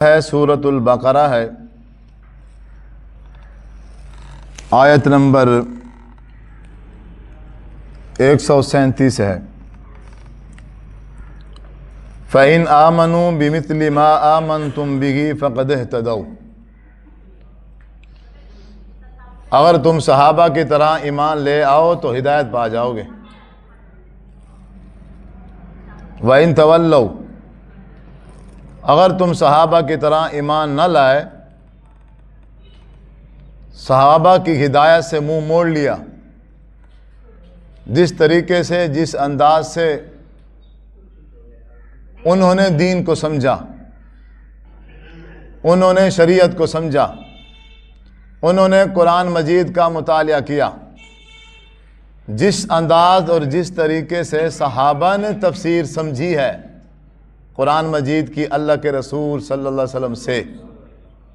ہے سورۃ البقرہ ہے، آیت نمبر 137 ہے۔ فَإِنْ آمَنُوا بِمِثْلِ مَا آمَنْتُمْ بِهِ فَقَدِ اهْتَدَوْا۔ اگر تم صحابہ کی طرح ایمان لے آؤ تو ہدایت پا جاؤ گے۔ وَإِنْ تَوَلَّوْا، اگر تم صحابہ کی طرح ایمان نہ لائے، صحابہ کی ہدایت سے منہ موڑ لیا، جس طریقے سے جس انداز سے انہوں نے دین کو سمجھا، انہوں نے شریعت کو سمجھا، انہوں نے قرآن مجید کا مطالعہ کیا، جس انداز اور جس طریقے سے صحابہ نے تفسیر سمجھی ہے قرآن مجید کی اللہ کے رسول صلی اللہ علیہ وسلم سے،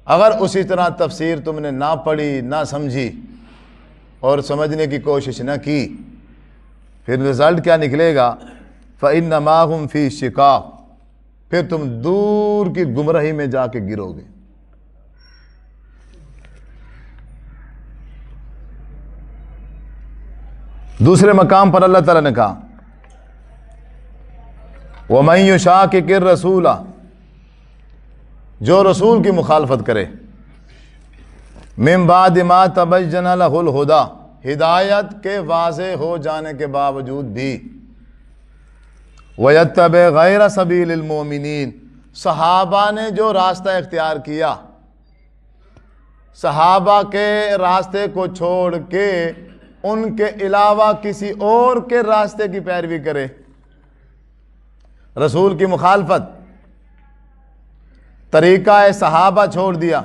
اگر اسی طرح تفسیر تم نے نہ پڑھی، نہ سمجھی اور سمجھنے کی کوشش نہ کی، پھر رزلٹ کیا نکلے گا؟ فَإِنَّمَا هُمْ فِي شِقَاقٍ، پھر تم دور کی گمراہی میں جا کے گرو گے۔ دوسرے مقام پر اللہ تعالیٰ نے کہا وَمَن يُشَاقِقِ الرَّسُولَ، جو رسول کی مخالفت کرے، مِن بَعْدِ مَا تَبَيَّنَ لَهُ الْهُدَى، ہدایت کے واضح ہو جانے کے باوجود بھی، وَيَتَّبِعْ غَيْرَ سَبِيلِ الْمُؤْمِنِينَ، صحابہ نے جو راستہ اختیار کیا، صحابہ کے راستے کو چھوڑ کے ان کے علاوہ کسی اور کے راستے کی پیروی کرے، رسول کی مخالفت، طریقہ صحابہ چھوڑ دیا،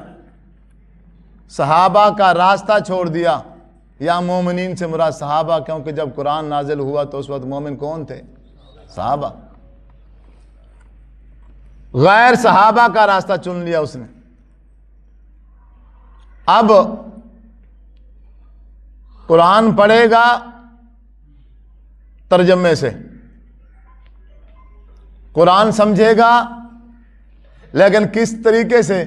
صحابہ کا راستہ چھوڑ دیا، یا مومنین سے مراد صحابہ، کیونکہ جب قرآن نازل ہوا تو اس وقت مومن کون تھے؟ صحابہ۔ غیر صحابہ کا راستہ چن لیا اس نے۔ اب قرآن پڑھے گا ترجمے سے، قرآن سمجھے گا، لیکن کس طریقے سے؟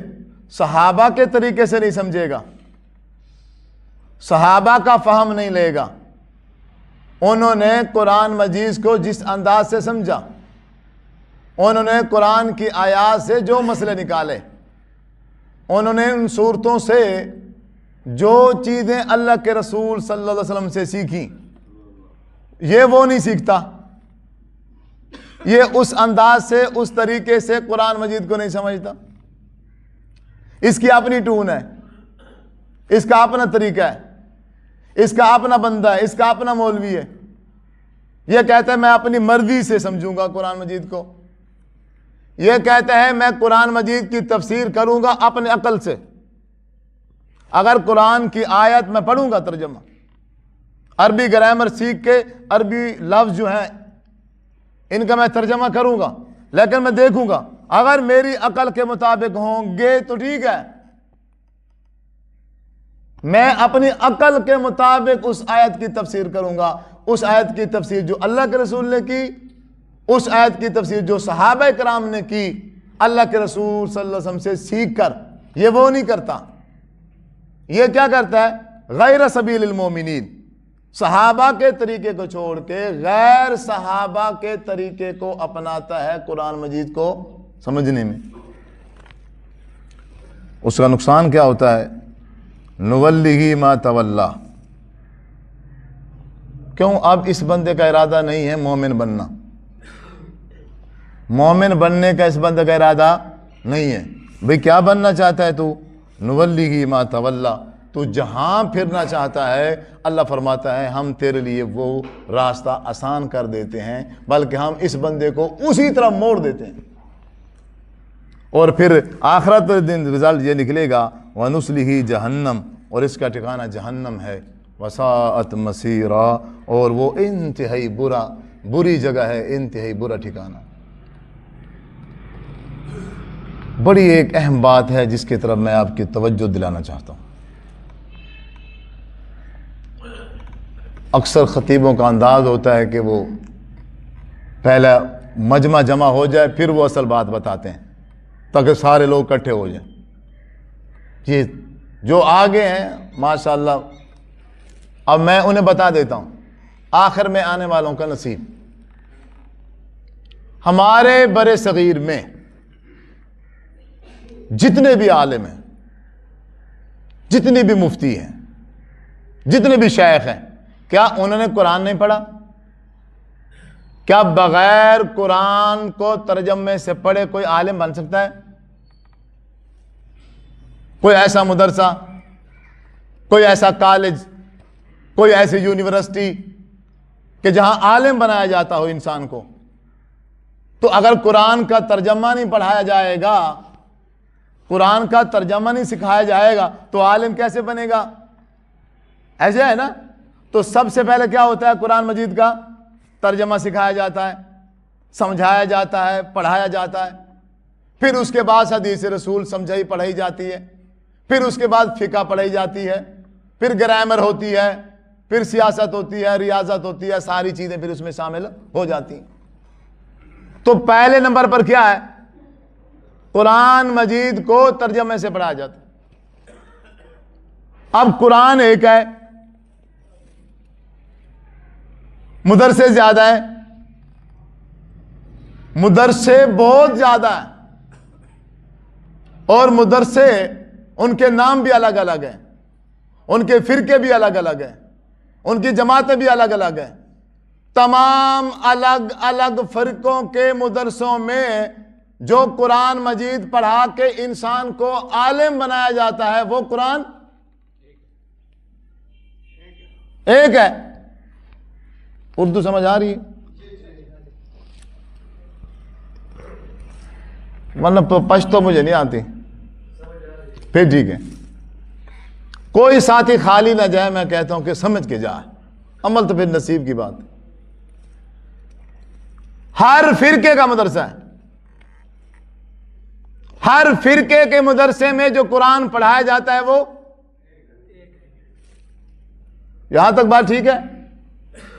صحابہ کے طریقے سے نہیں سمجھے گا، صحابہ کا فہم نہیں لے گا۔ انہوں نے قرآن مجید کو جس انداز سے سمجھا، انہوں نے قرآن کی آیات سے جو مسئلے نکالے، انہوں نے ان صورتوں سے جو چیزیں اللہ کے رسول صلی اللہ علیہ وسلم سے سیکھی، یہ وہ نہیں سیکھتا، یہ اس انداز سے، اس طریقے سے قرآن مجید کو نہیں سمجھتا۔ اس کی اپنی ٹون ہے، اس کا اپنا طریقہ ہے، اس کا اپنا بندہ ہے، اس کا اپنا مولوی ہے۔ یہ کہتا ہے میں اپنی مرضی سے سمجھوں گا قرآن مجید کو، یہ کہتا ہے میں قرآن مجید کی تفسیر کروں گا اپنے عقل سے۔ اگر قرآن کی آیت میں پڑھوں گا ترجمہ، عربی گرامر سیکھ کے عربی لفظ جو ہیں ان کا میں ترجمہ کروں گا، لیکن میں دیکھوں گا اگر میری عقل کے مطابق ہوں گے تو ٹھیک ہے، میں اپنی عقل کے مطابق اس آیت کی تفسیر کروں گا، اس آیت کی تفسیر جو اللہ کے رسول نے کی، اس آیت کی تفسیر جو صحابہ کرام نے کی اللہ کے رسول صلی اللہ علیہ وسلم سے سیکھ کر۔ یہ وہ نہیں کرتا، یہ کیا کرتا ہے؟ غیر سبیل المومنین، صحابہ کے طریقے کو چھوڑ کے غیر صحابہ کے طریقے کو اپناتا ہے قرآن مجید کو سمجھنے میں۔ اس کا نقصان کیا ہوتا ہے؟ نُوَلِّهِ مَا تَوَلَّى، کیوں؟ اب اس بندے کا ارادہ نہیں ہے مومن بننا، مومن بننے کا اس بندے کا ارادہ نہیں ہے۔ بھئی کیا بننا چاہتا ہے تو؟ نُوَلِّهِ مَا تَوَلَّى، تو جہاں پھرنا چاہتا ہے اللہ فرماتا ہے ہم تیرے لیے وہ راستہ آسان کر دیتے ہیں، بلکہ ہم اس بندے کو اسی طرح موڑ دیتے ہیں، اور پھر آخرت دن رزلٹ یہ نکلے گا وَنُصْلِهِ جہنم، اور اس کا ٹھکانہ جہنم ہے، وَسَاءَتْ مَصِيرًا، اور وہ انتہائی بری جگہ ہے، انتہائی برا ٹھکانہ۔ بڑی ایک اہم بات ہے جس کی طرف میں آپ کی توجہ دلانا چاہتا ہوں۔ اکثر خطیبوں کا انداز ہوتا ہے کہ وہ پہلا مجمع جمع ہو جائے پھر وہ اصل بات بتاتے ہیں، تاکہ سارے لوگ اکٹھے ہو جائیں. یہ جو آگے ہیں ماشاءاللہ، اب میں انہیں بتا دیتا ہوں آخر میں آنے والوں کا نصیب. ہمارے بر صغیر میں جتنے بھی عالم ہیں، جتنے بھی مفتی ہیں، جتنے بھی شیخ ہیں، کیا انہوں نے قرآن نہیں پڑھا؟ کیا بغیر قرآن کو ترجمے سے پڑھے کوئی عالم بن سکتا ہے؟ کوئی ایسا مدرسہ، کوئی ایسا کالج، کوئی ایسی یونیورسٹی کہ جہاں عالم بنایا جاتا ہو انسان کو؟ تو اگر قرآن کا ترجمہ نہیں پڑھایا جائے گا، قرآن کا ترجمہ نہیں سکھایا جائے گا، تو عالم کیسے بنے گا؟ ایسے ہے نا. تو سب سے پہلے کیا ہوتا ہے؟ قرآن مجید کا ترجمہ سکھایا جاتا ہے، سمجھایا جاتا ہے، پڑھایا جاتا ہے. پھر اس کے بعد حدیث رسول سمجھائی پڑھائی جاتی ہے. پھر اس کے بعد فقہ پڑھائی جاتی ہے. پھر گرامر ہوتی ہے. پھر سیاست ہوتی ہے، ریاضت ہوتی ہے، ساری چیزیں پھر اس میں شامل ہو جاتی ہیں. تو پہلے نمبر پر کیا ہے؟ قرآن مجید کو ترجمے سے پڑھایا جاتا ہے. اب قرآن ایک ہے، مدرسے زیادہ ہیں، مدرسے بہت زیادہ ہیں، اور مدرسے ان کے نام بھی الگ الگ ہیں، ان کے فرقے بھی الگ الگ ہیں، ان کی جماعتیں بھی الگ الگ ہیں. تمام الگ الگ فرقوں کے مدرسوں میں جو قرآن مجید پڑھا کے انسان کو عالم بنایا جاتا ہے وہ قرآن ایک ہے. اردو سمجھ آ رہی ہے؟ ورنہ پشتو مجھے نہیں آتی. پھر ٹھیک ہے، کوئی ساتھی خالی نہ جائے، میں کہتا ہوں کہ سمجھ کے جائے، عمل تو پھر نصیب کی بات. ہر فرقے کا مدرسہ ہے، ہر فرقے کے مدرسے میں جو قرآن پڑھایا جاتا ہے وہ یہاں تک بات ٹھیک ہے؟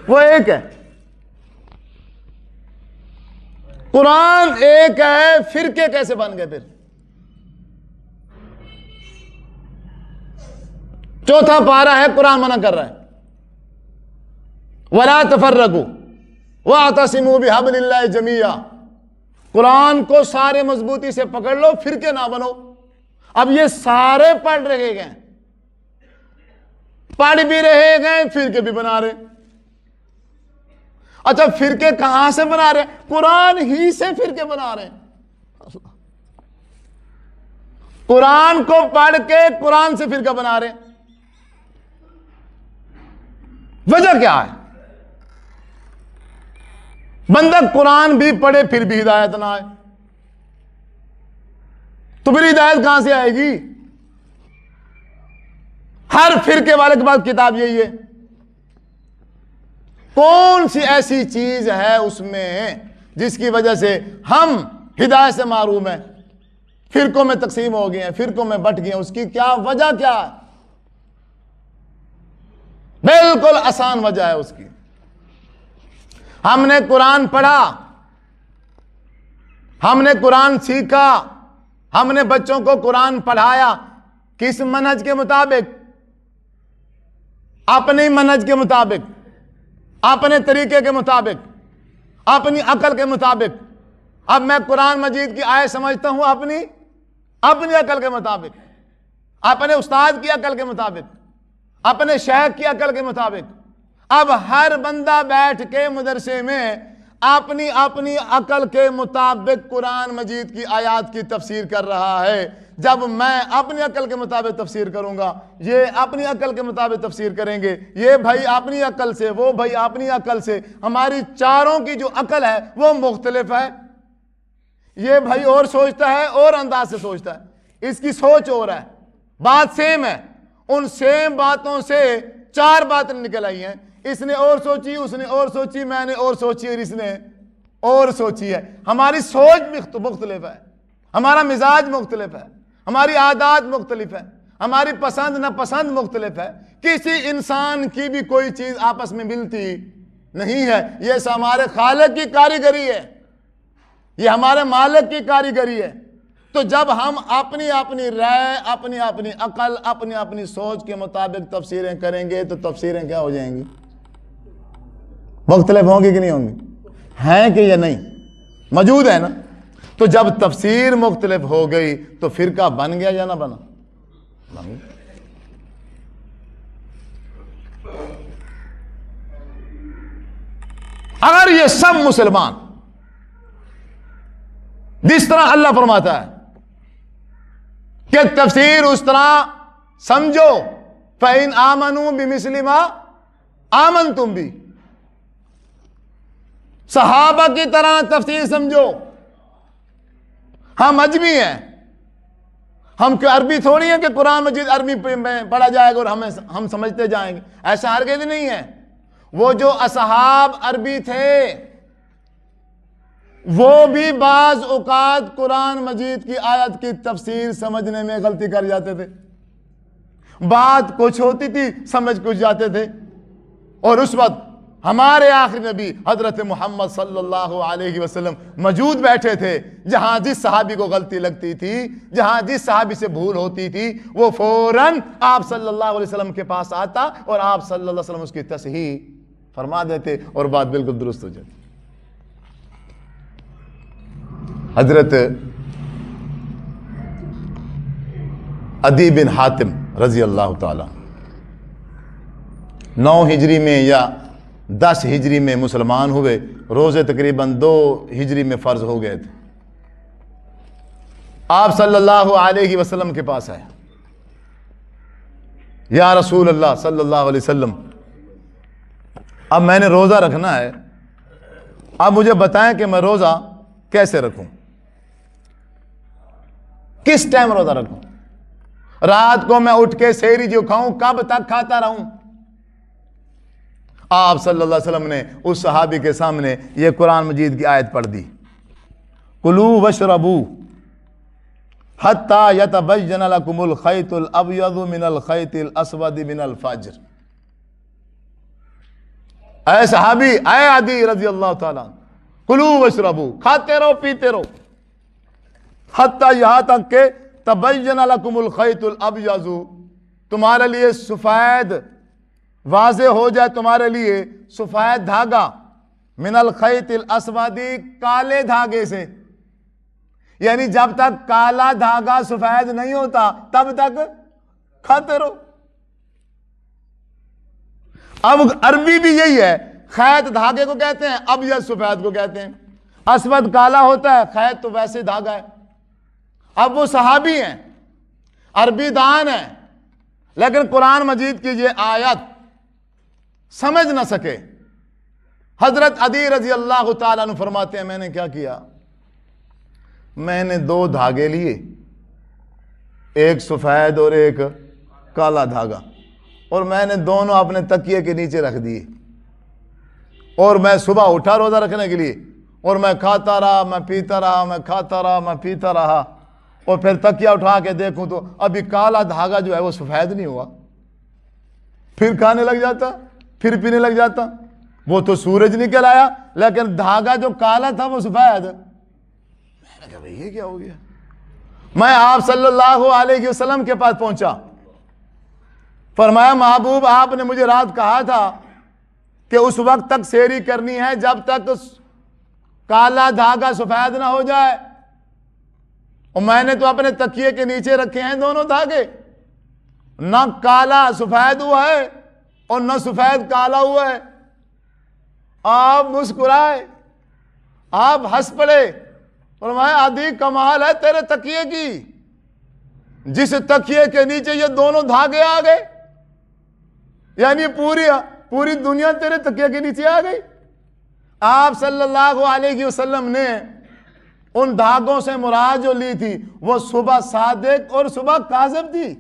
وہ ایک ہے. قرآن ایک ہے، فرقے کیسے بن گئے؟ پھر چوتھا پارہ ہے، قرآن منع کر رہا ہے وَلَا تَفَرَّقُوا وَاعْتَصِمُوا بِحَبْلِ اللَّهِ جَمِيعًا. قرآن کو سارے مضبوطی سے پکڑ لو، فرقے نہ بنو. اب یہ سارے پڑھ رہے گئے، پڑھ بھی رہے گئے، فرقے بھی بنا رہے. اچھا فرقے کہاں سے بنا رہے؟ قرآن ہی سے فرقے بنا رہے ہیں. قرآن کو پڑھ کے قرآن سے فرقہ بنا رہے ہیں. وجہ کیا ہے؟ بندہ قرآن بھی پڑھے پھر بھی ہدایت نہ آئے تو پھر ہدایت کہاں سے آئے گی؟ ہر فرقے والے کے پاس کتاب یہی ہے. کون سی ایسی چیز ہے اس میں جس کی وجہ سے ہم ہدایت سے محروم ہیں، فرقوں میں تقسیم ہو گئے ہیں، فرقوں میں بٹ گئے ہیں؟ اس کی کیا وجہ کیا ہے؟ بالکل آسان وجہ ہے اس کی. ہم نے قرآن پڑھا، ہم نے قرآن سیکھا، ہم نے بچوں کو قرآن پڑھایا، کس منہج کے مطابق؟ اپنی منہج کے مطابق، اپنے طریقے کے مطابق، اپنی عقل کے مطابق. اب میں قرآن مجید کی آیت سمجھتا ہوں اپنی عقل کے مطابق، اپنے استاد کی عقل کے مطابق، اپنے شیخ کی عقل کے مطابق. اب ہر بندہ بیٹھ کے مدرسے میں اپنی عقل کے مطابق قرآن مجید کی آیات کی تفسیر کر رہا ہے. جب میں اپنی عقل کے مطابق تفسیر کروں گا، یہ اپنی عقل کے مطابق تفسیر کریں گے، یہ بھائی اپنی عقل سے، وہ بھائی اپنی عقل سے. ہماری چاروں کی جو عقل ہے وہ مختلف ہے. یہ بھائی اور سوچتا ہے اور انداز سے سوچتا ہے، اس کی سوچ اور ہے، بات سیم ہے. ان سیم باتوں سے چار باتیں نکل آئی ہیں. اس نے اور سوچی، اس نے اور سوچی، میں نے اور سوچی، اور اس نے اور سوچی ہے. ہماری سوچ مختلف ہے، ہمارا مزاج مختلف ہے، ہماری عادات مختلف ہے، ہماری پسند ناپسند مختلف ہے. کسی انسان کی بھی کوئی چیز آپس میں ملتی نہیں ہے. یہ ہمارے خالق کی کاریگری ہے، یہ ہمارے مالک کی کاریگری ہے. تو جب ہم اپنی اپنی رائے، اپنی اپنی عقل، اپنی اپنی سوچ کے مطابق تفسیریں کریں گے تو تفسیریں کیا ہو جائیں گی؟ مختلف ہوں گی کہ نہیں ہوں گی؟ ہیں کہ یا نہیں؟ موجود ہے نا؟ تو جب تفسیر مختلف ہو گئی تو فرقہ بن گیا یا نہ بنا؟ بن گیا۔ اگر یہ سب مسلمان جس طرح اللہ فرماتا ہے کہ تفسیر اس طرح سمجھو، فَإِنْ آمَنُوا بِمِثْلِ مَا آمَنْتُمْ بِهِ، صحابہ کی طرح تفسیر سمجھو۔ ہم عجمی ہیں، ہم کہ عربی تھوڑی ہیں کہ قرآن مجید عربی میں پڑھا جائے گا اور ہم سمجھتے جائیں گے، ایسا ہرگز نہیں ہے۔ وہ جو اصحاب عربی تھے وہ بھی بعض اوقات قرآن مجید کی آیت کی تفسیر سمجھنے میں غلطی کر جاتے تھے، بات کچھ ہوتی تھی سمجھ کچھ جاتے تھے، اور اس وقت ہمارے آخری نبی حضرت محمد صلی اللہ علیہ وسلم موجود بیٹھے تھے۔ جہاں جس صحابی کو غلطی لگتی تھی، جہاں جس صحابی سے بھول ہوتی تھی، وہ فوراً آپ صلی اللہ علیہ وسلم کے پاس آتا اور آپ صلی اللہ علیہ وسلم اس کی تصحیح فرما دیتے اور بات بالکل درست ہو جاتی۔ حضرت عدی بن حاتم رضی اللہ تعالی 9 ہجری میں یا 10 ہجری میں مسلمان ہوئے، روزے تقریباً 2 ہجری میں فرض ہو گئے تھے۔ آپ صلی اللہ علیہ وسلم کے پاس آئے، یا رسول اللہ صلی اللہ علیہ وسلم، اب میں نے روزہ رکھنا ہے، اب مجھے بتائیں کہ میں روزہ کیسے رکھوں، کس ٹائم روزہ رکھوں، رات کو میں اٹھ کے سحری جو کھاؤں کب تک کھاتا رہوں؟ آپ صلی اللہ علیہ وسلم نے اس صحابی کے سامنے یہ قرآن مجید کی آیت پڑھ دی، کلوا واشربوا حتی یتبین لکم الخیط الابیض من الخیط الاسود من الفجر۔ اے صحابی، اے عدی رضی اللہ تعالیٰ، کلوا واشربوا، کھاتے رہو پیتے رہو، حتی یہاں تک کہ تبین لکم الخیط الابیض، تمہارے لیے سفید واضح ہو جائے، تمہارے لیے سفید دھاگا، من الخیط الاسود، کالے دھاگے سے، یعنی جب تک کالا دھاگا سفید نہیں ہوتا تب تک کھاتے رہو۔ اب عربی بھی یہی ہے، خیط دھاگے کو کہتے ہیں، ابیض سفید کو کہتے ہیں، اسود کالا ہوتا ہے، خیط تو ویسے دھاگا ہے۔ اب وہ صحابی ہیں، عربی دان ہیں، لیکن قرآن مجید کی یہ آیت سمجھ نہ سکے۔ حضرت عدی رضی اللہ تعالیٰ عنہ فرماتے ہیں، میں نے کیا کیا، میں نے 2 دھاگے لیے، ایک سفید اور ایک کالا دھاگا، اور میں نے دونوں اپنے تکیے کے نیچے رکھ دیے، اور میں صبح اٹھا روزہ رکھنے کے لیے، اور میں کھاتا رہا، میں پیتا رہا، میں کھاتا رہا، میں پیتا رہا، اور پھر تکیہ اٹھا کے دیکھوں تو ابھی کالا دھاگا جو ہے وہ سفید نہیں ہوا، پھر کھانے لگ جاتا، پھر پینے لگ جاتا، وہ تو سورج نکل آیا لیکن دھاگا جو کالا تھا وہ سفید۔ میں نے کہا بھئی یہ کیا ہو گیا؟ میں آپ صلی اللہ علیہ وسلم کے پاس پہنچا، فرمایا محبوب آپ نے مجھے رات کہا تھا کہ اس وقت تک سحری کرنی ہے جب تک کالا دھاگا سفید نہ ہو جائے، اور میں نے تو اپنے تکیے کے نیچے رکھے ہیں دونوں دھاگے، نہ کالا سفید ہوا ہے اور نہ سفید کالا ہوا ہے۔ آپ مسکرائے، آپ ہنس پڑے، فرمایا عدی کمال ہے تیرے تکیے کی، جس تکیے کے نیچے یہ دونوں دھاگے آ گئے، یعنی پوری دنیا تیرے تکیے کے نیچے آ گئی۔ آپ صلی اللہ علیہ وسلم نے ان دھاگوں سے مراد جو لی تھی وہ صبح صادق اور صبح کاذب تھی۔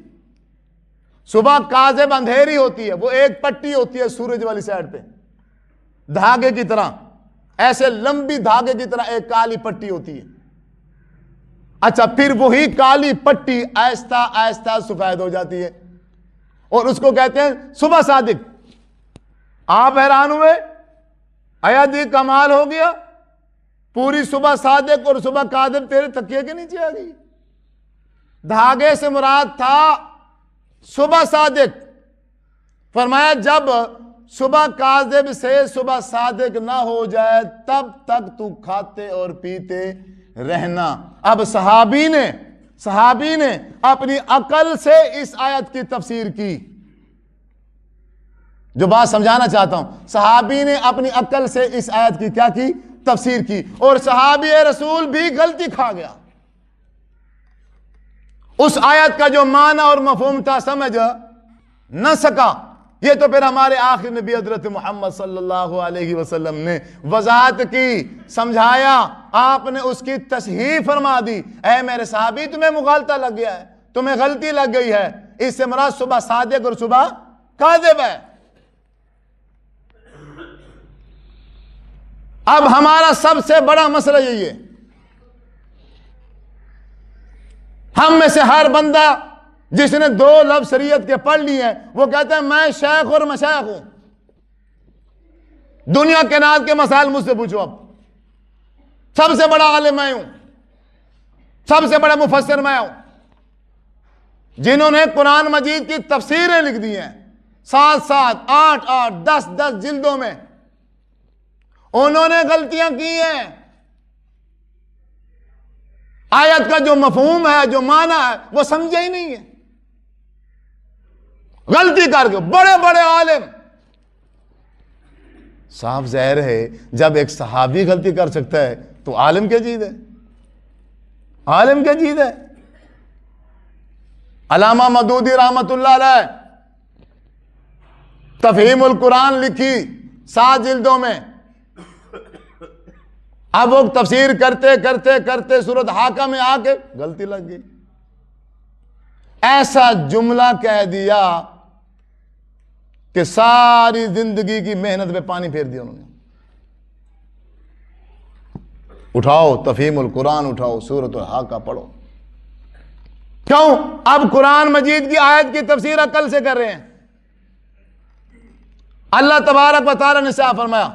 صبح کاذب اندھیری ہوتی ہے، وہ ایک پٹی ہوتی ہے سورج والی سائڈ پہ دھاگے کی طرح، ایسے لمبی دھاگے کی طرح ایک کالی پٹی ہوتی ہے۔ اچھا، پھر وہی کالی پٹی آہستہ آہستہ سفید ہو جاتی ہے اور اس کو کہتے ہیں صبح صادق۔ آپ حیران ہوئے، اے عدی کمال ہو گیا، پوری صبح صادق اور صبح کاذب تیرے تکیے کے نیچے آ گئی۔ دھاگے سے مراد تھا صبح صادق. فرمایا جب صبح کاذب سے صبح صادق نہ ہو جائے تب تک تو کھاتے اور پیتے رہنا. اب صحابی نے اپنی عقل سے اس آیت کی تفسیر کی. جو بات سمجھانا چاہتا ہوں, صحابی نے اپنی عقل سے اس آیت کی کیا کی؟ تفسیر کی. اور صحابی رسول بھی غلطی کھا گیا. اس آیت کا جو معنی اور مفہوم تھا سمجھ نہ سکا. یہ تو پھر ہمارے آخر نبی حضرت محمد صلی اللہ علیہ وسلم نے وضاحت کی, سمجھایا, آپ نے اس کی تصحیح فرما دی. اے میرے صحابی, تمہیں مغالطہ لگ گیا ہے, تمہیں غلطی لگ گئی ہے. اس سے مراد صبح صادق اور صبح کاذب ہے. اب ہمارا سب سے بڑا مسئلہ یہی ہے, ہم میں سے ہر بندہ جس نے 2 لفظ شریعت کے پڑھ لی ہیں وہ کہتا ہے میں شیخ اور مشائخ ہوں. دنیا کے ناز کے مسائل مجھ سے پوچھو, اب سب سے بڑا عالم میں ہوں, سب سے بڑا مفسر میں ہوں. جنہوں نے قرآن مجید کی تفسیریں لکھ دی ہیں 7 8 10 جلدوں میں, انہوں نے غلطیاں کی ہیں. آیت کا جو مفہوم ہے, جو معنی ہے, وہ سمجھے ہی نہیں ہے. غلطی کر کے بڑے بڑے عالم. صاف ظاہر ہے جب ایک صحابی غلطی کر سکتا ہے تو عالم کیا چیز ہے؟ عالم کیا چیز ہے؟ علامہ مودودی رحمت اللہ علیہ تفہیم القرآن لکھی 7 جلدوں میں. اب وہ تفسیر کرتے سورۃ حاقہ میں آ کے غلطی لگ گئی. ایسا جملہ کہہ دیا کہ ساری زندگی کی محنت پہ پانی پھیر دیا انہوں نے. اٹھاؤ تفہیم القرآن, اٹھاؤ سورۃ الحاقہ پڑھو. کیوں؟ اب قرآن مجید کی آیت کی تفسیر عقل سے کر رہے ہیں. اللہ تبارک و تعالی نے صاف فرمایا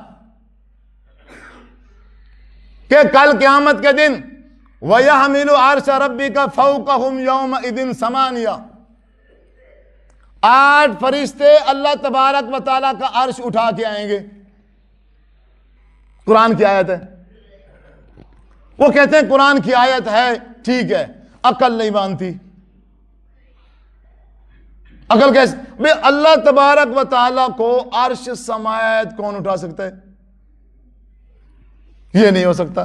کہ کل قیامت کے دن وَيَحْمِلُ عَرْشَ رَبِّكَ فَوْقَهُمْ يَوْمَئِذٍ ثَمَانِيَةٌ 8 فرشتے اللہ تبارک و تعالیٰ کا عرش اٹھا کے آئیں گے. قرآن کی آیت ہے. وہ کہتے ہیں قرآن کی آیت ہے, ٹھیک ہے, عقل نہیں مانتی. عقل کیسے؟ بھئی اللہ تبارک و تعالیٰ کو عرش سماوات کون اٹھا سکتا ہے؟ یہ نہیں ہو سکتا.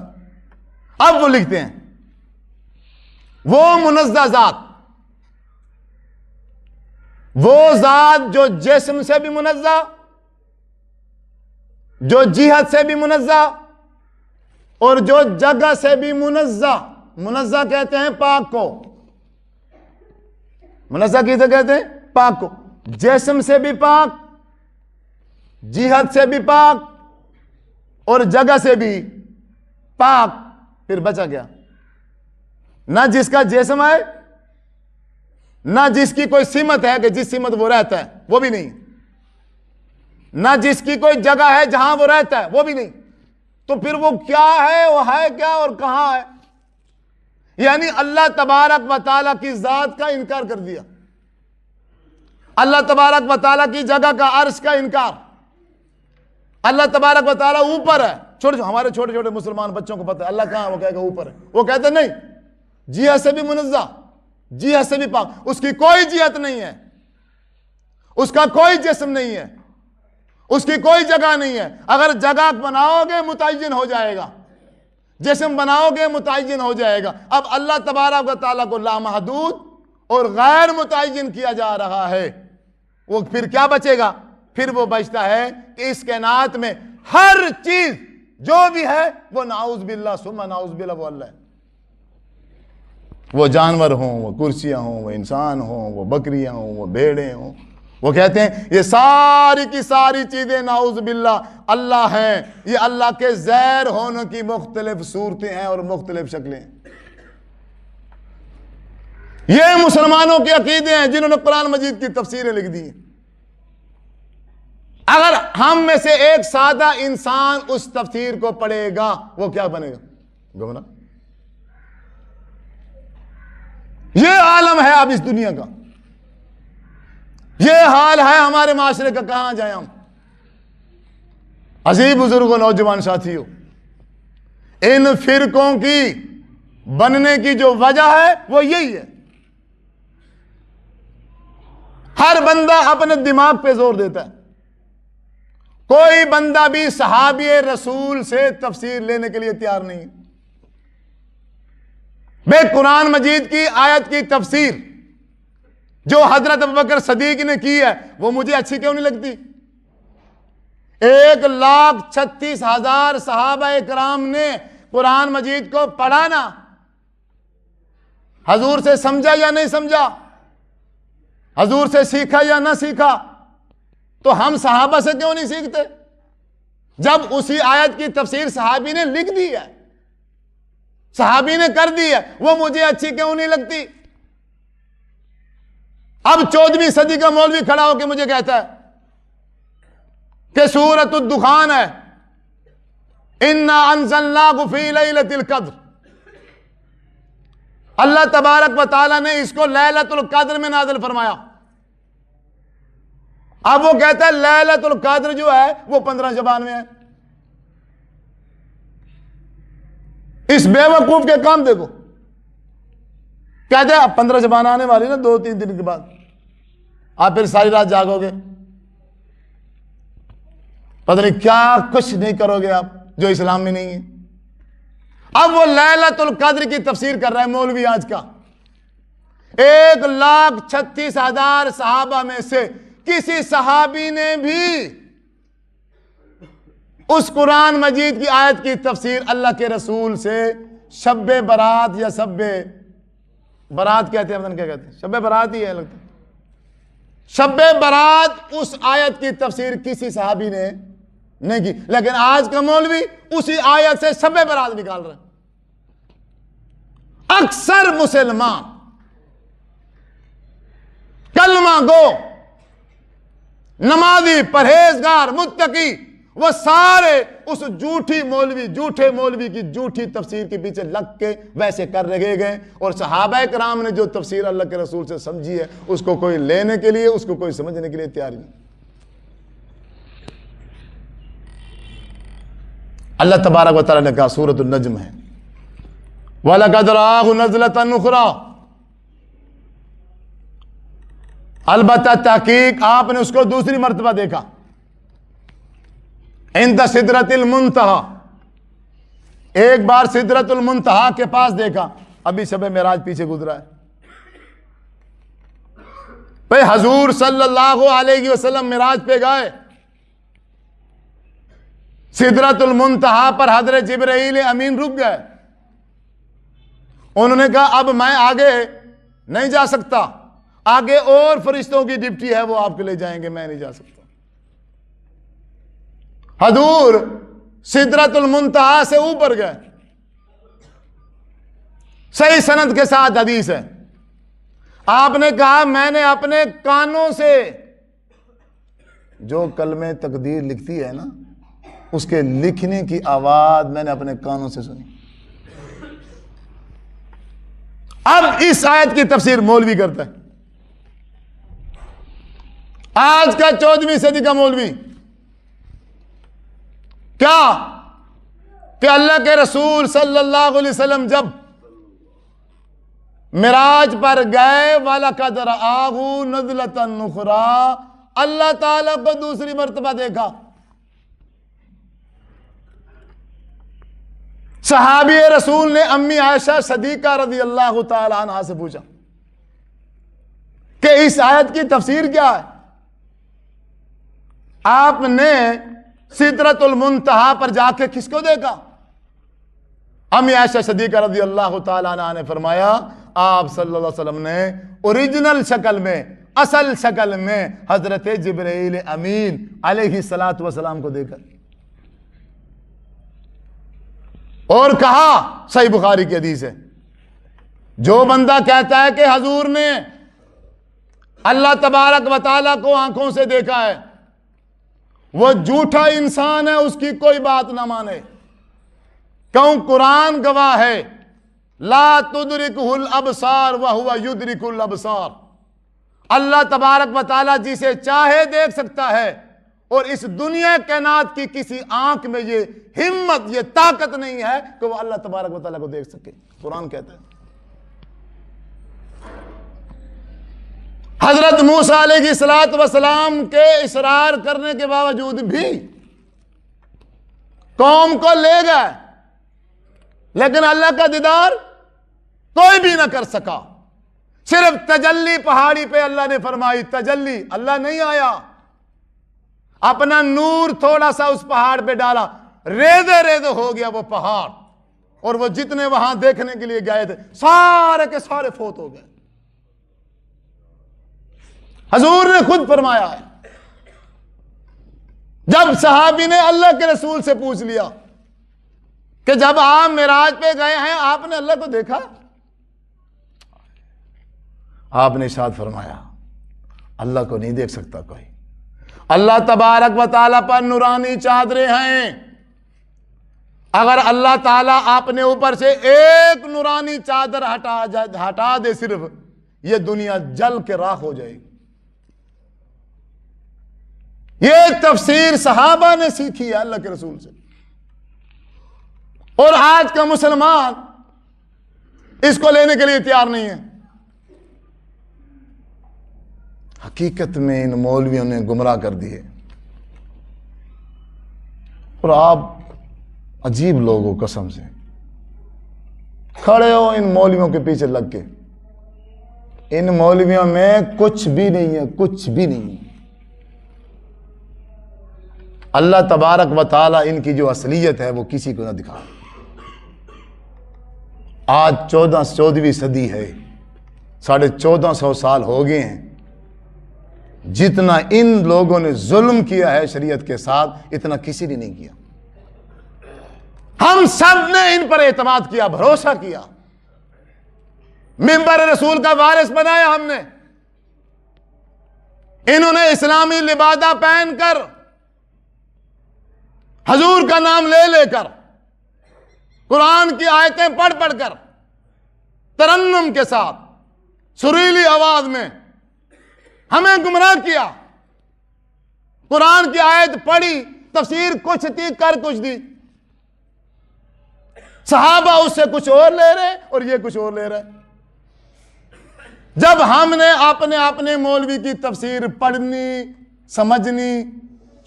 اب وہ لکھتے ہیں وہ منزہ ذات, وہ ذات جو جسم سے بھی منزہ, جو جہت سے بھی منزہ, اور جو جگہ سے بھی منزہ. منزہ کہتے ہیں پاک کو. منزہ کسے کہتے ہیں؟ پاک کو. جسم سے بھی پاک, جہت سے بھی پاک, اور جگہ سے بھی پاک. پھر بچا گیا نہ جس کا جسم ہے, نہ جس کی کوئی سمت ہے کہ جس سمت وہ رہتا ہے, وہ بھی نہیں. نہ جس کی کوئی جگہ ہے جہاں وہ رہتا ہے, وہ بھی نہیں. تو پھر وہ کیا ہے؟ وہ ہے کیا اور کہاں ہے؟ یعنی اللہ تبارک و تعالیٰ کی ذات کا انکار کر دیا, اللہ تبارک و تعالیٰ کی جگہ کا, عرش کا انکار. اللہ تبارک و تعالیٰ اوپر ہے. ہمارے چھوٹے چھوٹے مسلمان بچوں کو پتہ ہے اللہ کہاں ہے, وہ کہے گا اوپر ہے. وہ کہتے نہیں, جہت سے بھی منزہ, جہت سے بھی پاک. اس کی کوئی جہت نہیں ہے, اس کا کوئی جسم نہیں ہے, اس کی کوئی جگہ نہیں ہے. اگر جگہ بناؤ گے متعین ہو جائے گا, جسم بناؤ گے متعین ہو جائے گا. اب اللہ تبارک و تعالیٰ کو لامحدود اور غیر متعین کیا جا رہا ہے. وہ پھر کیا بچے گا؟ پھر وہ بچتا ہے کہ اس کائنات میں ہر چیز جو بھی ہے وہ نعوذ باللہ ثم نعوذ باللہ وہ اللہ ہے. وہ جانور ہوں, وہ کرسیاں ہوں, وہ انسان ہوں, وہ بکریاں ہوں, وہ بھیڑیں ہوں, وہ کہتے ہیں یہ ساری کی ساری چیزیں نعوذ باللہ اللہ ہیں. یہ اللہ کے زیر ہونے کی مختلف صورتیں ہیں اور مختلف شکلیں ہیں. یہ مسلمانوں کے عقیدے ہیں جنہوں نے قرآن مجید کی تفسیریں لکھ دی ہیں. اگر ہم میں سے ایک سادہ انسان اس تفسیر کو پڑھے گا وہ کیا بنے گا؟ گمراہ. یہ عالم ہے اب اس دنیا کا، یہ حال ہے ہمارے معاشرے کا، کہاں جائیں ہم؟ عزیز بزرگوں، نوجوان ساتھیوں، ان فرقوں کی بننے کی جو وجہ ہے وہ یہی ہے، ہر بندہ اپنے دماغ پہ زور دیتا ہے، کوئی بندہ بھی صحابی رسول سے تفسیر لینے کے لیے تیار نہیں ہے۔ بے قرآن مجید کی آیت کی تفسیر جو حضرت ابوبکر صدیق نے کی ہے وہ مجھے اچھی کیوں نہیں لگتی؟ 1,36,000 صحابہ کرام نے قرآن مجید کو پڑھا نا، حضور سے سمجھا یا نہیں سمجھا، حضور سے سیکھا یا نہ سیکھا، تو ہم صحابہ سے کیوں نہیں سیکھتے جب اسی آیت کی تفسیر صحابی نے لکھ دی ہے، صحابی نے کر دی ہے، وہ مجھے اچھی کیوں نہیں لگتی؟ اب 14ویں صدی کا مولوی کھڑا ہو کے مجھے کہتا ہے کہ سورۃ الدخان ہے، اِنَّا أَنزَلْنَاهُ فِي لَيْلَةِ الْقَدْرِ، اللہ تبارک و تعالیٰ نے اس کو لیلۃ القدر میں نازل فرمایا۔ اب وہ کہتا ہے لیلۃ القدر جو ہے وہ 15 شعبان میں ہے۔ اس بے وقوف کے کام دیکھو، کہتے ہیں اب 15 شعبان آنے والی نا 2-3 دن کے بعد، آپ پھر ساری رات جاگو گے، پتہ نہیں کیا کچھ نہیں کرو گے آپ جو اسلام میں نہیں ہے۔ اب وہ لیلۃ القدر کی تفسیر کر رہا ہے مولوی آج کا۔ 1,36,000 صحابہ میں سے کسی صحابی نے بھی اس قرآن مجید کی آیت کی تفسیر اللہ کے رسول سے شب برات یا شب برات کہتے ہیں، کیا کہتے ہیں، شب برات ہی ہے لگتا ہے، شب برات اس آیت کی تفسیر کسی صحابی نے نہیں کی، لیکن آج کا مولوی اسی آیت سے شب برات نکال رہا ہے۔ اکثر مسلمان کلمہ گو، نمازی، پرہیزگار، متقی، وہ سارے اس جھوٹے مولوی کی جھوٹی تفسیر کے پیچھے لگ کے ویسے کر رہے گئے، اور صحابہ کرام نے جو تفسیر اللہ کے رسول سے سمجھی ہے اس کو کوئی لینے کے لیے، اس کو کوئی سمجھنے کے لیے تیار نہیں۔ اللہ تبارک و تعالیٰ نے کہا، سورۃ النجم ہے، وَلَقَدْ رَآهُ نَزْلَةً أُخْرَىٰ، البتہ تحقیق آپ نے اس کو دوسری مرتبہ دیکھا، عند سدرۃ المنتہا، ایک بار سدرۃ المنتہا کے پاس دیکھا۔ ابھی شب معراج پیچھے گزرا ہے، بھئی حضور صلی اللہ علیہ وسلم معراج پہ گئے، سدرۃ المنتہا پر حضرت جبرائیل امین رک گئے، انہوں نے کہا اب میں آگے نہیں جا سکتا، آگے اور فرشتوں کی ڈپٹی ہے، وہ آپ کے لے جائیں گے، میں نہیں جا سکتا۔ حضور سدرۃ المنتہا سے اوپر گئے، صحیح سند کے ساتھ حدیث ہے، آپ نے کہا میں نے اپنے کانوں سے جو کلمہ تقدیر لکھتی ہے نا اس کے لکھنے کی آواز میں نے اپنے کانوں سے سنی۔ اب اس آیت کی تفسیر مولوی کرتا ہے، آج کا 14ویں صدی کا مولوی، کیا کہ اللہ کے رسول صلی اللہ علیہ وسلم جب معراج پر گئے، وَلَقَدْ رَآهُ نَزْلَةً أُخْرَىٰ، اللہ تعالیٰ کو دوسری مرتبہ دیکھا۔ صحابی رسول نے امی عائشہ صدیقہ رضی اللہ تعالی عنہا سے پوچھا کہ اس آیت کی تفسیر کیا ہے؟ آپ نے سدرۃ المنتہا پر جا کے کس کو دیکھا؟ امی عائشہ صدیقہ رضی اللہ تعالی عنہا نے فرمایا آپ صلی اللہ علیہ وسلم نے اوریجنل شکل میں، اصل شکل میں حضرت جبرائیل امین علیہ السلام کو دیکھا، اور کہا، صحیح بخاری کی حدیث ہے، جو بندہ کہتا ہے کہ حضور نے اللہ تبارک و تعالیٰ کو آنکھوں سے دیکھا ہے، وہ جھوٹا انسان ہے، اس کی کوئی بات نہ مانے، کیوں قرآن گواہ ہے لا تدرکہ الابصار وہو یدرک الابصار، اللہ تبارک و تعالیٰ جسے چاہے دیکھ سکتا ہے، اور اس دنیا کائنات کی کسی آنکھ میں یہ ہمت، یہ طاقت نہیں ہے کہ وہ اللہ تبارک و تعالیٰ کو دیکھ سکے۔ قرآن کہتا ہے۔ حضرت موسیٰ علیہ السلام کے اصرار کرنے کے باوجود بھی قوم کو لے گئے، لیکن اللہ کا دیدار کوئی بھی نہ کر سکا۔ صرف تجلی پہاڑی پہ اللہ نے فرمائی، تجلی، اللہ نہیں آیا، اپنا نور تھوڑا سا اس پہاڑ پہ ڈالا، ریزے ریزے ہو گیا وہ پہاڑ، اور وہ جتنے وہاں دیکھنے کے لیے گئے تھے سارے کے سارے فوت ہو گئے۔ حضور نے خود فرمایا ہے، جب صحابی نے اللہ کے رسول سے پوچھ لیا کہ جب آپ معراج پہ گئے ہیں آپ نے اللہ کو دیکھا؟ آپ نے ارشاد فرمایا اللہ کو نہیں دیکھ سکتا کوئی۔ اللہ تبارک و تعالیٰ پر نورانی چادریں ہیں، اگر اللہ تعالیٰ اپنے اوپر سے ایک نورانی چادر ہٹا دے صرف، یہ دنیا جل کے راکھ ہو جائے گی۔ یہ تفسیر صحابہ نے سیکھی ہے اللہ کے رسول سے، اور آج کا مسلمان اس کو لینے کے لیے تیار نہیں ہے۔ حقیقت میں ان مولویوں نے گمراہ کر دیے، اور آپ عجیب لوگ ہو، قسم سے کھڑے ہو ان مولویوں کے پیچھے لگ کے۔ ان مولویوں میں کچھ بھی نہیں ہے، کچھ بھی نہیں ہے۔ اللہ تبارک و تعالیٰ ان کی جو اصلیت ہے وہ کسی کو نہ دکھا۔ آج 14ویں صدی ہے، 1450 سال ہو گئے ہیں، جتنا ان لوگوں نے ظلم کیا ہے شریعت کے ساتھ اتنا کسی نے نہیں کیا۔ ہم سب نے ان پر اعتماد کیا، بھروسہ کیا، منبر رسول کا وارث بنایا ہم نے۔ انہوں نے اسلامی لبادہ پہن کر، حضور کا نام لے لے کر، قرآن کی آیتیں پڑھ پڑھ کر، ترنم کے ساتھ، سریلی آواز میں ہمیں گمراہ کیا۔ قرآن کی آیت پڑھی، تفسیر کچھ تھی، کر کچھ دی۔ صحابہ اس سے کچھ اور لے رہے اور یہ کچھ اور لے رہے۔ جب ہم نے اپنے مولوی کی تفسیر پڑھنی، سمجھنی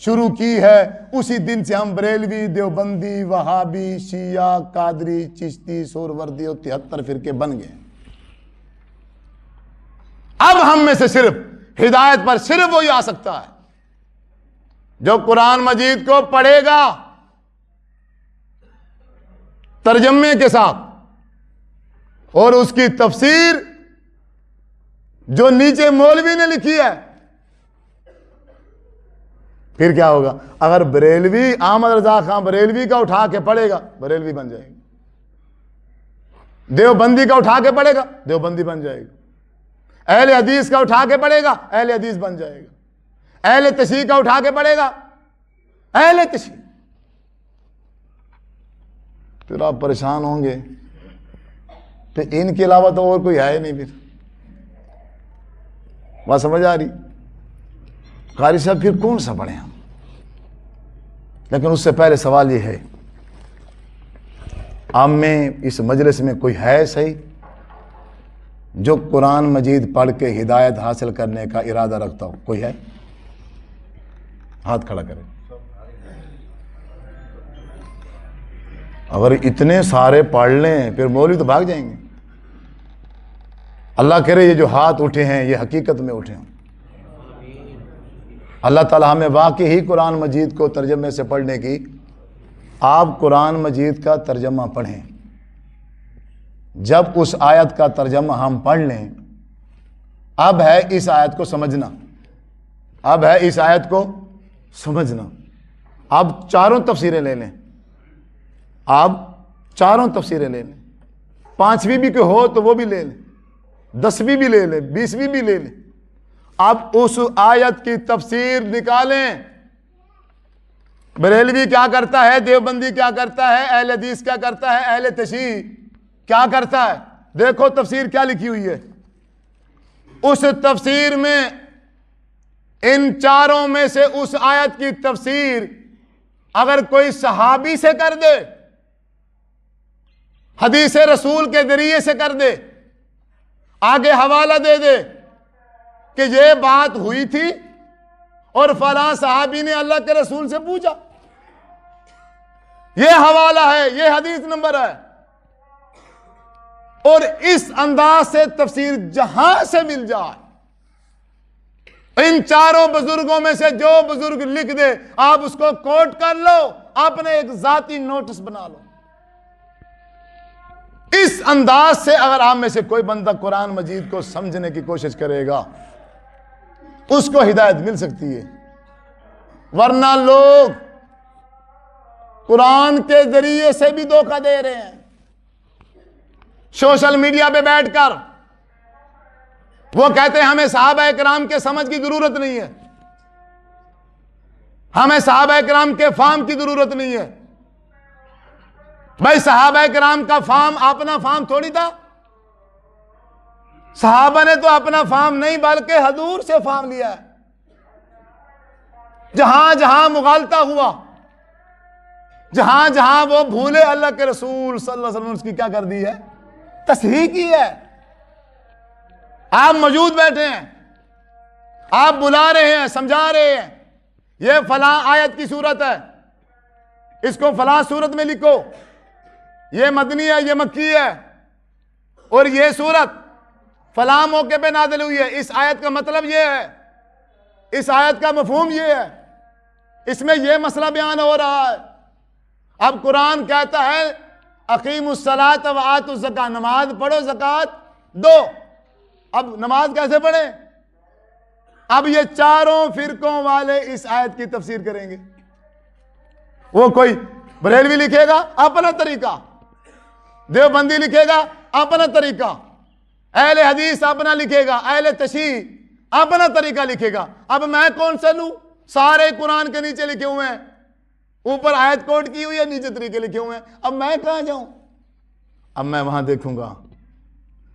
شروع کی ہے، اسی دن سے ہم بریلوی، دیوبندی، وہابی، شیعہ، قادری، چشتی، سہروردی اور 73 فرقے بن گئے۔ اب ہم میں سے صرف ہدایت پر صرف وہی آ سکتا ہے جو قرآن مجید کو پڑھے گا ترجمے کے ساتھ، اور اس کی تفسیر جو نیچے مولوی نے لکھی ہے۔ پھر کیا ہوگا؟ اگر بریلوی، احمد رضا خان بریلوی کا اٹھا کے پڑھے گا، بریلوی بن جائے گا۔ دیوبندی کا اٹھا کے پڑھے گا، دیوبندی بن جائے گا۔ اہل حدیث کا اٹھا کے پڑھے گا، اہل حدیث بن جائے گا۔ اہل تشیع کا اٹھا کے پڑھے گا، اہل تشیع۔ پھر آپ پریشان ہوں گے، پھر ان کے علاوہ تو اور کوئی ہے نہیں۔ پھر بات سمجھ آ رہی؟ قاری صاحب پھر کون سا پڑھیں ہم؟ لیکن اس سے پہلے سوال یہ ہے، آپ میں اس مجلس میں کوئی ہے صحیح جو قرآن مجید پڑھ کے ہدایت حاصل کرنے کا ارادہ رکھتا ہو؟ کوئی ہے؟ ہاتھ کھڑا کرے۔ اگر اتنے سارے پڑھ لیں پھر مولوی تو بھاگ جائیں گے۔ اللہ کرے یہ جو ہاتھ اٹھے ہیں یہ حقیقت میں اٹھے ہوں۔ اللہ تعالیٰ ہمیں واقعی ہی قرآن مجید کو ترجمے سے پڑھنے کی۔ آپ قرآن مجید کا ترجمہ پڑھیں، جب اس آیت کا ترجمہ ہم پڑھ لیں، اب ہے اس آیت کو سمجھنا، اب ہے اس آیت کو سمجھنا۔ اب چاروں تفسیریں لے لیں، آپ چاروں تفسیریں لے لیں، 5ویں بھی کوئی ہو تو وہ بھی لے لیں، 10ویں بھی لے لیں، 20ویں بھی لے لیں۔ اب اس آیت کی تفسیر نکالیں، بریلوی کیا کرتا ہے، دیوبندی کیا کرتا ہے، اہل حدیث کیا کرتا ہے، اہل تشیع کیا کرتا ہے؟ دیکھو تفسیر کیا لکھی ہوئی ہے، اس تفسیر میں ان چاروں میں سے اس آیت کی تفسیر اگر کوئی صحابی سے کر دے، حدیث رسول کے ذریعے سے کر دے، آگے حوالہ دے دے کہ یہ بات ہوئی تھی اور فلاں صحابی نے اللہ کے رسول سے پوچھا، یہ حوالہ ہے، یہ حدیث نمبر ہے، اور اس انداز سے تفسیر جہاں سے مل جائے، ان چاروں بزرگوں میں سے جو بزرگ لکھ دے آپ اس کو کوٹ کر لو، اپنے ایک ذاتی نوٹس بنا لو۔ اس انداز سے اگر آپ میں سے کوئی بندہ قرآن مجید کو سمجھنے کی کوشش کرے گا اس کو ہدایت مل سکتی ہے، ورنہ لوگ قرآن کے ذریعے سے بھی دھوکہ دے رہے ہیں۔ سوشل میڈیا پہ بیٹھ کر وہ کہتے ہیں ہمیں صحابہ کرام کے سمجھ کی ضرورت نہیں ہے، ہمیں صحابہ کرام کے فہم کی ضرورت نہیں ہے۔ بھائی صحابہ کرام کا فہم اپنا فہم تھوڑی تھا، صحابہ نے تو اپنا فہم نہیں بلکہ حضور سے فہم لیا ہے۔ جہاں جہاں مغالطہ ہوا، جہاں جہاں وہ بھولے، اللہ کے رسول صلی اللہ علیہ وسلم نے اس کی کیا کر دی ہے؟ تصحیح کی ہے۔ آپ موجود بیٹھے ہیں، آپ بلا رہے ہیں، سمجھا رہے ہیں، یہ فلاں آیت کی صورت ہے، اس کو فلاں صورت میں لکھو، یہ مدنی ہے، یہ مکی ہے، اور یہ صورت فلاں موقع پہ نازل ہوئی ہے، اس آیت کا مطلب یہ ہے، اس آیت کا مفہوم یہ ہے، اس میں یہ مسئلہ بیان ہو رہا ہے۔ اب قرآن کہتا ہے اقیموا الصلاۃ وآتوا الزکاۃ، نماز پڑھو زکوٰۃ دو۔ اب نماز کیسے پڑھیں؟ اب یہ چاروں فرقوں والے اس آیت کی تفسیر کریں گے۔ وہ کوئی بریلوی لکھے گا اپنا طریقہ، دیوبندی لکھے گا اپنا طریقہ، اہل حدیث اپنا لکھے گا، اہل تشیع اپنا طریقہ لکھے گا۔ اب میں کون سا لوں؟ سارے قرآن کے نیچے لکھے ہوئے ہیں، اوپر آیت کوٹ کی ہوئی ہے، نیچے طریقے لکھے ہوئے ہیں، اب میں کہاں جاؤں؟ اب میں وہاں دیکھوں گا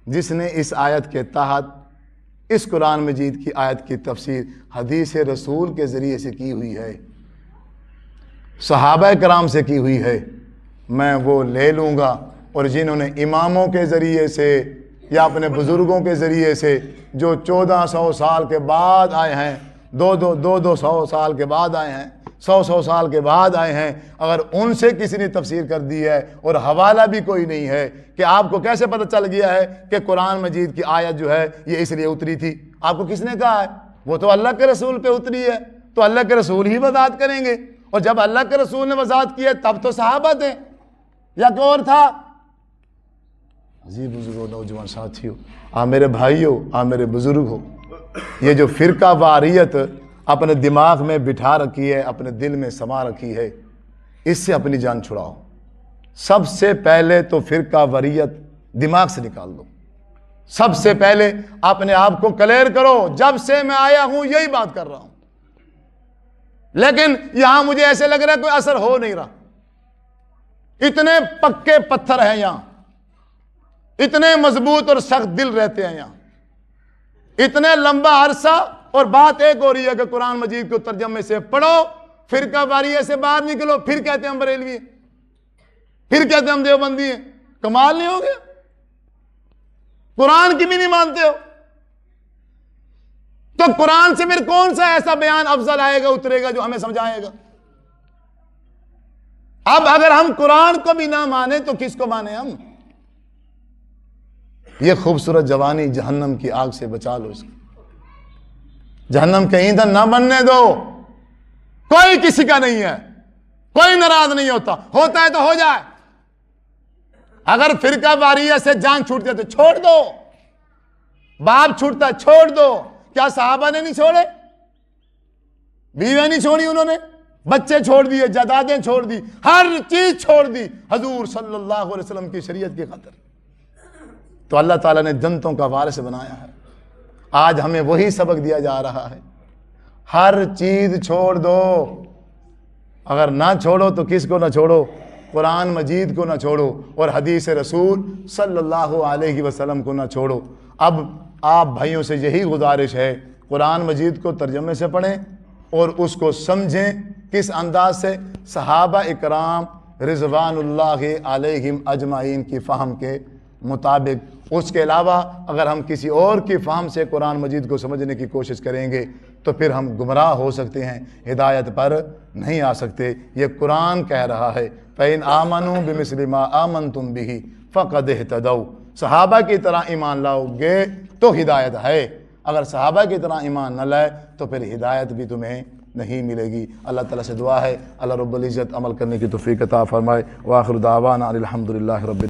جس نے اس آیت کے تحت اس قرآن مجید کی آیت کی تفسیر حدیث رسول کے ذریعے سے کی ہوئی ہے، صحابہ کرام سے کی ہوئی ہے، میں وہ لے لوں گا۔ اور جنہوں نے اماموں کے ذریعے سے یا اپنے بزرگوں کے ذریعے سے جو 1400 سال کے بعد آئے ہیں، دو سو سال کے بعد آئے ہیں، 100 سال کے بعد آئے ہیں، اگر ان سے کسی نے تفسیر کر دی ہے اور حوالہ بھی کوئی نہیں ہے، کہ آپ کو کیسے پتہ چل گیا ہے کہ قرآن مجید کی آیت جو ہے یہ اس لیے اتری تھی؟ آپ کو کس نے کہا ہے؟ وہ تو اللہ کے رسول پہ اتری ہے، تو اللہ کے رسول ہی وضاحت کریں گے، اور جب اللہ کے رسول نے وضاحت کی ہے تب تو صحابہ تھے یا کوئی اور تھا؟ عزیز بزرگوں، نوجوان ساتھیوں، آپ میرے بھائیوں، آپ میرے بزرگ ہو، یہ جو فرقہ واریت اپنے دماغ میں بٹھا رکھی ہے، اپنے دل میں سما رکھی ہے، اس سے اپنی جان چھڑاؤ۔ سب سے پہلے تو فرقہ واریت دماغ سے نکال دو، سب سے پہلے اپنے آپ کو کلیئر کرو، جب سے میں آیا ہوں یہی بات کر رہا ہوں، لیکن یہاں مجھے ایسے لگ رہا ہے کوئی اثر ہو نہیں رہا، اتنے پکے پتھر ہیں یہاں، اتنے مضبوط اور سخت دل رہتے ہیں یہاں، اتنے لمبا عرصہ، اور بات ایک ہو رہی ہے کہ قرآن مجید کو ترجمے سے پڑھو، فرقہ واریت سے باہر نکلو، پھر کہتے ہیں ہم بریلوی ہیں، پھر کہتے ہیں ہم دیوبندی ہیں۔ کمال نہیں ہو گیا؟ قرآن کی بھی نہیں مانتے ہو تو قرآن سے پھر کون سا ایسا بیان افضل آئے گا، اترے گا جو ہمیں سمجھائے گا؟ اب اگر ہم قرآن کو بھی نہ مانیں تو کس کو مانیں ہم؟ یہ خوبصورت جوانی جہنم کی آگ سے بچا لو، اس کو جہنم کے ایندھن نہ بننے دو۔ کوئی کسی کا نہیں ہے، کوئی ناراض نہیں ہوتا ہے تو ہو جائے۔ اگر فرقہ واریت سے جان چھوٹتی ہے تو چھوڑ دو، باپ چھوٹتا ہے چھوڑ دو۔ کیا صحابہ نے نہیں چھوڑے؟ بیویں نہیں چھوڑی انہوں نے، بچے چھوڑ دیے، جائیدادیں چھوڑ دی، ہر چیز چھوڑ دی حضور صلی اللہ علیہ وسلم کی شریعت کی خاطر۔ تو اللہ تعالیٰ نے جنتوں کا وارث بنایا ہے۔ آج ہمیں وہی سبق دیا جا رہا ہے، ہر چیز چھوڑ دو۔ اگر نہ چھوڑو تو کس کو نہ چھوڑو؟ قرآن مجید کو نہ چھوڑو اور حدیث رسول صلی اللہ علیہ وسلم کو نہ چھوڑو۔ اب آپ بھائیوں سے یہی گزارش ہے، قرآن مجید کو ترجمے سے پڑھیں اور اس کو سمجھیں۔ کس انداز سے؟ صحابہ اکرام رضوان اللہ علیہم اجمعین کی فہم کے مطابق۔ اس کے علاوہ اگر ہم کسی اور کی فہم سے قرآن مجید کو سمجھنے کی کوشش کریں گے تو پھر ہم گمراہ ہو سکتے ہیں، ہدایت پر نہیں آ سکتے۔ یہ قرآن کہہ رہا ہے فَإِنْ آمَنُوا بِمِثْلِ مَا آمَنْتُمْ بِهِ فَقَدْ اهْتَدَوْا۔ صحابہ کی طرح ایمان لاؤ گے تو ہدایت ہے، اگر صحابہ کی طرح ایمان نہ لائے تو پھر ہدایت بھی تمہیں نہیں ملے گی۔ اللہ تعالیٰ سے دعا ہے اللہ رب العزت عمل کرنے کی توفیق عطا فرمائے۔ وآخر دعوانا الحمدللہ رب